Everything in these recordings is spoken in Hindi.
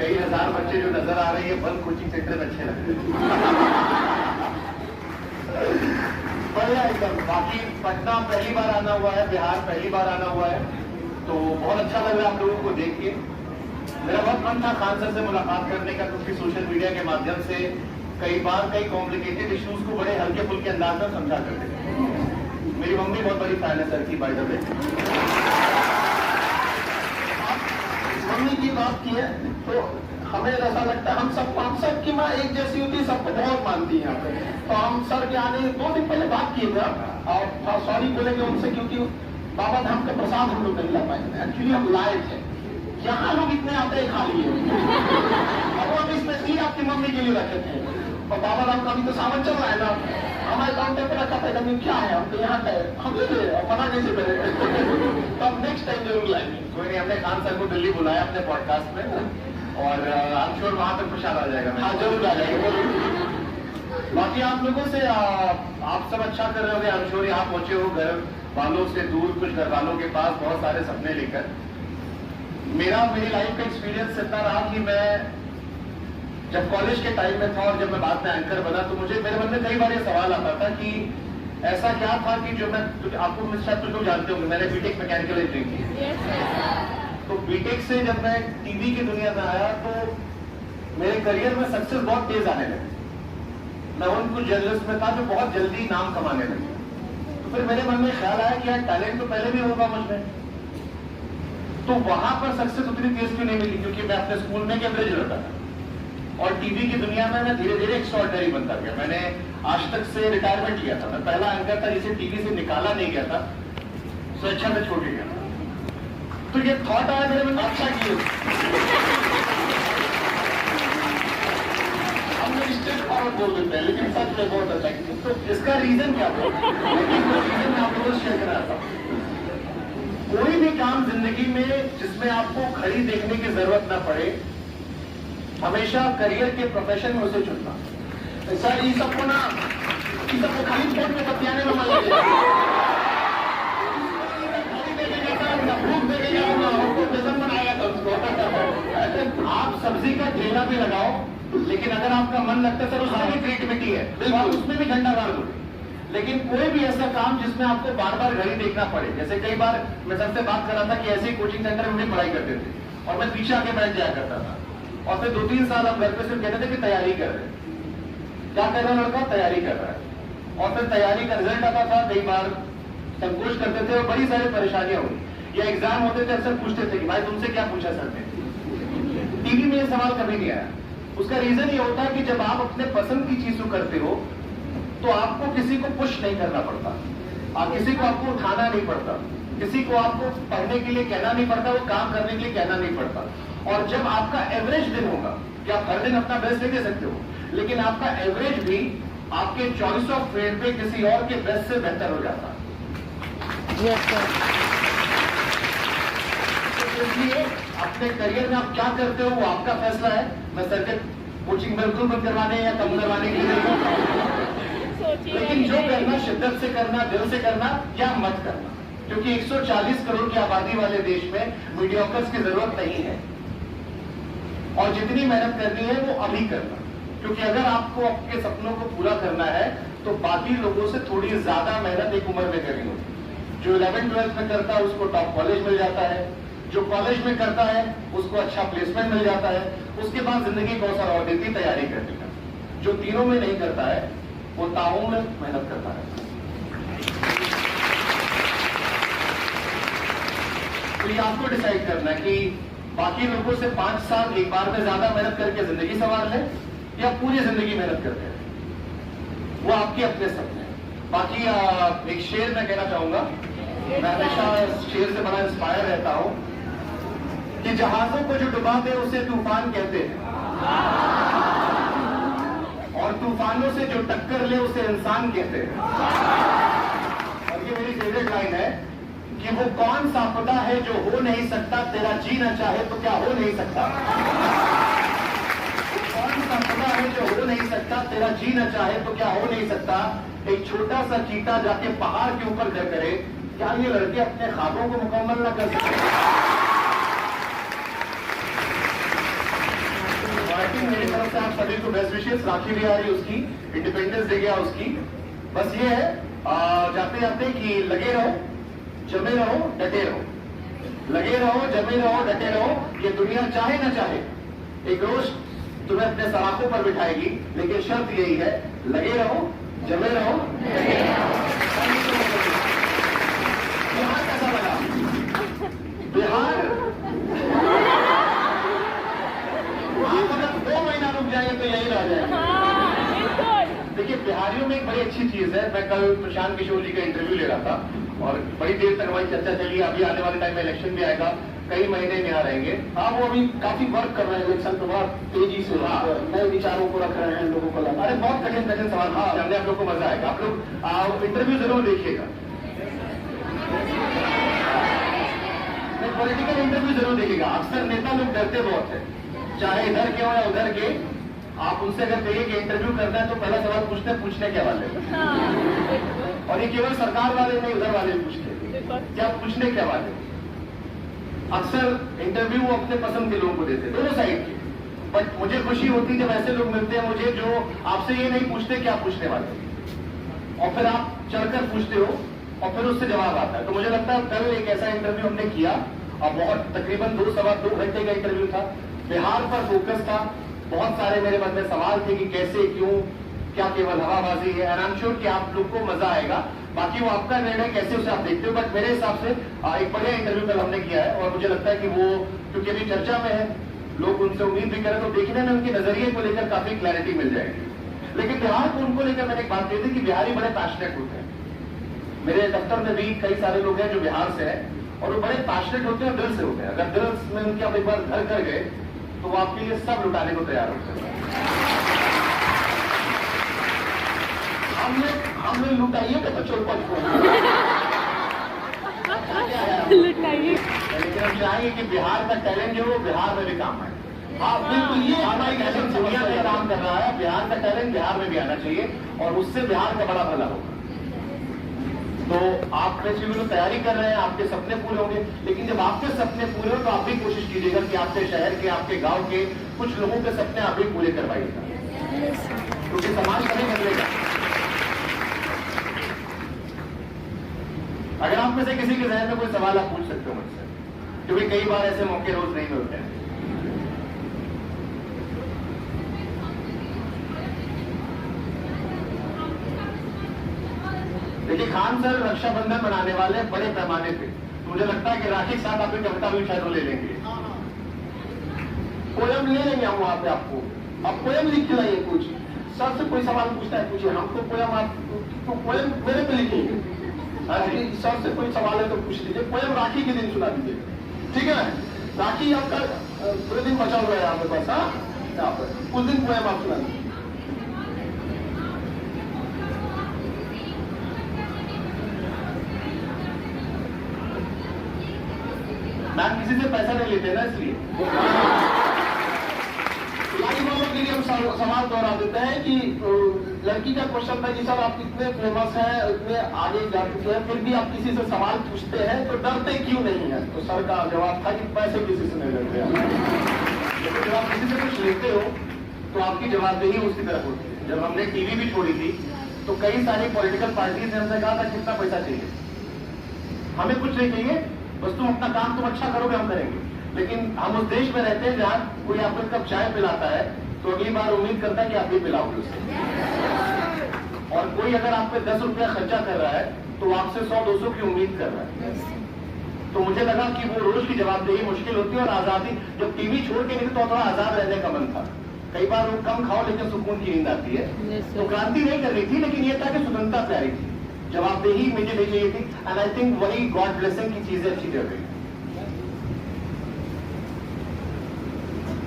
कई हजार बच्चे जो नजर आ रहे हैं बल्क कोचिंग सेंटर अच्छे लगते हैं। बढ़िया एकदम। बाकी पटना पहली बार आना हुआ है, बिहार पहली बार आना हुआ है, तो बहुत अच्छा लग रहा है आप लोगों को देख के। मेरा बहुत मन था खान सर से मुलाकात करने का, क्योंकि सोशल मीडिया के माध्यम से कई बार कई कॉम्प्लिकेटेड इश्यूज को बड़े हल्के फुल्के अंदाज में समझा करते थे। मेरी मम्मी बहुत बड़ी फैन है सर की, बाय द वे। मम्मी की बात की है तो हमें ऐसा लगता है हम सब की माँ एक जैसी होती है, सबको बहुत मानती है यहाँ पे। तो हम सर के आने 2 दिन पहले बात किए थे और सॉरी बोलेंगे उनसे, क्योंकि बाबा धाम का प्रसाद हम लोग नहीं ला पाए थे। एक्चुअली हम लाए थे, यहाँ लोग इतने आते हैं खाली है और हम स्पेशली आपकी मम्मी के लिए रखे थे। और बाबा धाम का अभी तो सामान चल रहा है ना, हमारे काउंटर पर रखा था, कभी क्या है हम तो यहाँ पे हम ले ले मना कैसे करें। तो हम नेक्स्ट टाइम जरूर लाएंगे। कोई नहीं, हमने खान सर को दिल्ली बुलाया अपने पॉडकास्ट में और आई एम श्योर वहां तक खुशहाल आ जाएगा। हाँ जरूर आ जाएगा। बाकी आप लोगों से आप सब अच्छा कर रहे होंगे, आई एम श्योर। यहाँ पहुंचे हो घर वालों से दूर, कुछ घर वालों के पास बहुत सारे सपने लेकर। मेरी लाइफ का एक्सपीरियंस इतना रहा कि मैं जब कॉलेज के टाइम में था और जब मैं बाद में एंकर बना, तो मुझे मेरे मन में कई बार ये सवाल आता था कि ऐसा क्या था कि जो मैं आपको शायद कुछ लोग जानते होंगे, मैंने बीटेक मैकेनिकल इंजीनियरिंग की। तो बीटेक से जब मैं टीवी की दुनिया में आया तो मेरे करियर में सक्सेस बहुत तेज आने लगी। मैं उन कुछ जर्नलिस्ट में था जो बहुत जल्दी नाम कमाने लगे। तो फिर मेरे मन में ख्याल आया कि यार टैलेंट तो पहले भी होगा मुझ में, तो वहां पर सक्सेस उतनी तेज क्यों नहीं मिली, क्योंकि मैं अपने स्कूल में एवरेज लड़का था और टीवी की दुनिया में मैं धीरे धीरे एक्स्ट्राऑर्डिनरी बनता गया। मैंने आज तक से रिटायरमेंट लिया था, मैं पहला एंकर था जिसे टीवी से निकाला नहीं गया था, तो अच्छा मैं छोड़ गया। तो ये थॉट आया मेरे में, अच्छा किए हमने स्टेट फॉरवर्ड बोल देते हैं, लेकिन सच में बहुत अच्छा किया। तो इसका रीजन क्या था, रीजन मैं आप लोगों से शेयर करा था। कोई भी काम जिंदगी में जिसमें आपको घड़ी देखने की जरूरत ना पड़े, हमेशा करियर के प्रोफेशन में उसे चुनना। सर ये सबको ना, ये सबको खाली फोन में बतियाने में मन लगेगा, भूख देखेगा आप सब्जी का ठेला भी लगाओ, लेकिन अगर आपका मन लगता है सर उसमें भी क्रिएटिविटी है, बिल्कुल उसमें भी घंटा गाड़ दो। लेकिन कोई भी ऐसा काम जिसमें आपको बार बार घड़ी देखना पड़े, जैसे कई बार मैं सबसे बात कर रहा था कि ऐसे ही कोचिंग सेंटर में पढ़ाई करते थे और मैं पीछे आके बैठ जाया करता था, और फिर 2-3 साल हम घर पे सिर्फ कहते थे कि तैयारी कर रहे हैं। क्या कर रहा है लड़का, तैयारी कर रहा है, और फिर तैयारी का रिजल्ट आता था, कई बार संकोच करते थे और बड़ी सारी परेशानियां हुई। या एग्जाम होते थे, अक्सर पूछते थे कि भाई तुमसे क्या पूछा सर ने। टीवी में ये सवाल कभी नहीं आया। उसका रीजन ये होता है कि जब आप अपने पसंद की चीज को करते हो तो आपको किसी को पुश नहीं करना पड़ता, किसी को आपको उठाना नहीं पड़ता, किसी को आपको पढ़ने के लिए कहना नहीं पड़ता, वो काम करने के लिए कहना नहीं पड़ता। और जब आपका एवरेज दिन होगा, कि आप हर दिन अपना बेस्ट नहीं दे सकते हो, लेकिन आपका एवरेज भी आपके चॉइस ऑफ फेयर पे किसी और के बेस्ट से बेहतर हो जाता है। इसलिए अपने करियर में आप क्या करते हो वो आपका फैसला है। मैं सर के कोचिंग बिल्कुल बंद करवाने या कम करवाने के लिए नहीं, लेकिन जो करना शिद्दत से करना, दिल से करना, या मत करना, क्योंकि 140 करोड़ की आबादी वाले देश में मीडियोकर्स की जरूरत नहीं है। और जितनी मेहनत करनी है वो अभी करना, क्योंकि अगर आपको आपके सपनों को पूरा करना है तो बाकी लोगों से थोड़ी ज्यादा मेहनत एक उम्र में करनी होती। जो 11th-12th में करता है उसको टॉप कॉलेज मिल जाता है, जो कॉलेज में करता है उसको अच्छा प्लेसमेंट मिल जाता है, उसके बाद जिंदगी को अवसर और देती तैयारी करने का। जो तीनों में नहीं करता है वो ताउम्र मेहनत करता है। तो ये आपको डिसाइड करना है कि बाकी लोगों से 5 साल एक बार में ज्यादा मेहनत करके जिंदगी संवार ले या पूरी जिंदगी मेहनत करते हैं, वो आपके अपने सपने हैं। बाकी एक शेर मैं कहना चाहूंगा, मैं हमेशा इस शेर से बड़ा इंस्पायर रहता हूं कि जहाजों को जो डुबा दे उसे तूफान कहते हैं, और तूफानों से जो टक्कर ले उसे इंसान कहते हैं। और ये मेरी फेवरेट लाइन है कि वो कौन सा खुदा है जो हो नहीं सकता, तेरा जीना चाहे तो क्या हो नहीं सकता। कौन सा खुदा है जो हो नहीं सकता, तेरा जीना चाहे तो क्या हो नहीं सकता। एक छोटा सा चीता जाके पहाड़ के ऊपर घर करे, क्या ये लड़के अपने ख्वाबों को मुकम्मल न कर सकते। थिंक मेरी तरफ से आप सभी को बेस्ट विशेष। राखी भी आ रही है उसकी, इंडिपेंडेंस डे गया उसकी। बस ये है जाते जाते कि लगे रहो, जमे रहो, डटे रहो। लगे रहो, जमे रहो, डटे रहो। ये दुनिया चाहे ना चाहे एक रोज तुम्हें अपने सराखों पर बिठाएगी, लेकिन शर्त यही है, लगे रहो, जमे रहो, डटे रहो। बिहार कैसा लगा? बिहार आप अगर 2 महीना रुक जाएंगे तो यही रह जाएगा। देखिए, बिहारियों में एक बड़ी अच्छी चीज है। मैं कल प्रशांत किशोर जी का इंटरव्यू ले रहा था और बड़ी देर तक हमारी चर्चा चली। अभी आने वाले टाइम में इलेक्शन भी आएगा, कई महीने यहाँ रहेंगे। हाँ, वो अभी काफी वर्क कर रहे हैं इलेक्शन पे, बहुत तेजी से नए विचारों को रख रहे हैं लोगों को लगा। अरे बहुत कठिन कठिन सवाल जानने आप लोग को मजा आएगा। आप लोग इंटरव्यू जरूर देखिएगा, पॉलिटिकल इंटरव्यू जरूर देखिएगा। अक्सर नेता लोग डरते बहुत है, चाहे इधर के हो या उधर के। आप उनसे अगर कहिए कि इंटरव्यू करना है तो पहला सवाल पूछने के वाले, और ये केवल सरकार वाले नहीं, उधर वाले भी पूछते क्या पूछने के वाले। अक्सर इंटरव्यू वो अपने पसंद के लोगों को देते, दोनों साइड के। बट मुझे खुशी होती जब ऐसे लोग मिलते हैं मुझे जो आपसे ये नहीं पूछते क्या पूछने वाले, और फिर आप चढ़कर पूछते हो और फिर उससे जवाब आता है। तो मुझे लगता है कल एक ऐसा इंटरव्यू हमने किया और बहुत तकरीबन 2-2.25 घंटे का इंटरव्यू था। बिहार पर फोकस था। बहुत सारे मेरे मन में सवाल थे कि कैसे, क्यों, क्या केवल हवाबाजी है। एंड आई एम श्योर कि आप लोग को मजा आएगा। बाकी वो आपका निर्णय कैसे उसे आप देखते हो, बट मेरे हिसाब से एक बढ़िया इंटरव्यू कल हमने किया है। और मुझे लगता है कि वो क्योंकि अभी चर्चा में है, लोग उनसे उम्मीद भी करें तो देखने में उनके नजरिए को लेकर काफी क्लैरिटी मिल जाएगी। लेकिन बिहार को उनको लेकर मैंने एक बात कही थी कि बिहारी बड़े पैशनेट होते हैं। मेरे दफ्तर में भी कई सारे लोग हैं जो बिहार से हैं और वो बड़े पैशनेट होते हैं और दिल से होते हैं। अगर दिल में उनके आप एक बार घर कर गए तो वो आपके लिए सब लुटाने को तैयार होते हैं। हमने लुटाइए तो बच्चों को लुटाइए, लेकिन हम चाहेंगे कि बिहार का टैलेंट जो वो बिहार में भी काम आए। हाँ बिल्कुल, ये हमारी टैलेंट दुनिया में काम कर रहा है। बिहार का टैलेंट बिहार में भी आना चाहिए और उससे बिहार का बड़ा भला होगा। तो आप चीजों की तैयारी कर रहे हैं, आपके सपने पूरे होंगे। लेकिन जब आपके सपने पूरे हो तो आप भी कोशिश कीजिएगा कि आपके शहर के, आपके गांव के कुछ लोगों के सपने आप भी पूरे करवाइएगा, क्योंकि समाज कभी बदलेगा। अगर आप में से किसी के जहन में कोई सवाल आप पूछ सकते हो मुझसे, क्योंकि कई बार ऐसे मौके रोज नहीं मिलते हैं। देखिए, खान सर रक्षाबंधन मनाने वाले बड़े पैमाने पे, तो मुझे लगता है कि राखी के साथ आपकी कविता भी शायद ले लेंगे, पोयम ले लेंगे हम वहां पे आपको। आप पोयम लिख के लाइए कुछ। सर से कोई सवाल पूछता है पूछिए, हमको पोयम आप तो पोयम मेरे पे लिखेंगे। सर से कोई सवाल है तो पूछ लीजिए। पोयम राखी के दिन सुना दीजिए, ठीक है? राखी आपका पूरे दिन बचा हुआ है आपके पास। हाँ, यहाँ पर उस दिन पोयम आप सुना दीजिए। मैम किसी से पैसा नहीं लेते ना, इसलिए लाइव वालों के लिए हम सवाल दोहरा देते हैं कि लड़की का क्वेश्चन था कि सर आप इतने फेमस हैं, इतने आगे जा चुके हैं, फिर भी आप किसी से सवाल पूछते हैं तो डरते क्यों नहीं है? तो सर का जवाब था कि पैसे किसी से नहीं लेते हैं। लेकिन जब आप किसी से कुछ लेते हो तो आपकी जवाबदेही उसकी तरफ होती है। जब हमने टीवी भी छोड़ी थी तो कई सारी पॉलिटिकल पार्टीज ने हमसे कहा था कितना पैसा चाहिए, हमें कुछ नहीं चाहिए, बस तुम अपना काम तुम अच्छा करोगे, हम करेंगे। लेकिन हम उस देश में रहते हैं जहाँ कोई आपको एक कप चाय पिलाता है तो अगली बार उम्मीद करता है कि आप भी पिलाओगे उसे। और कोई अगर आप पे 10 रुपया खर्चा कर रहा है तो आपसे 100-200 की उम्मीद कर रहा है। तो मुझे लगा कि वो रोज की जवाबदेही मुश्किल होती है और आजादी, जब टीवी छोड़ के निकले तो थोड़ा आजाद रहने का मन था। कई बार वो कम खाओ लेकिन सुकून की नींद आती है। तो क्रांति नहीं करनी थी, लेकिन ये था कि स्वतंत्रता प्यारी थी, जवाबदेही मुझे नहीं चाहिए थी। एंड आई थिंक वही गॉड ब्लेसिंग की चीजें अच्छी चल रही।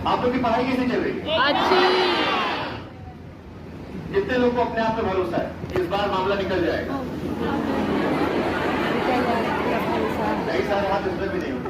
आप लोग की पढ़ाई कैसे चल रही है? अच्छी। जितने लोग को अपने आप पे भरोसा है इस बार मामला निकल जाएगा। कई सारे हाथ इसमें भी नहीं होते।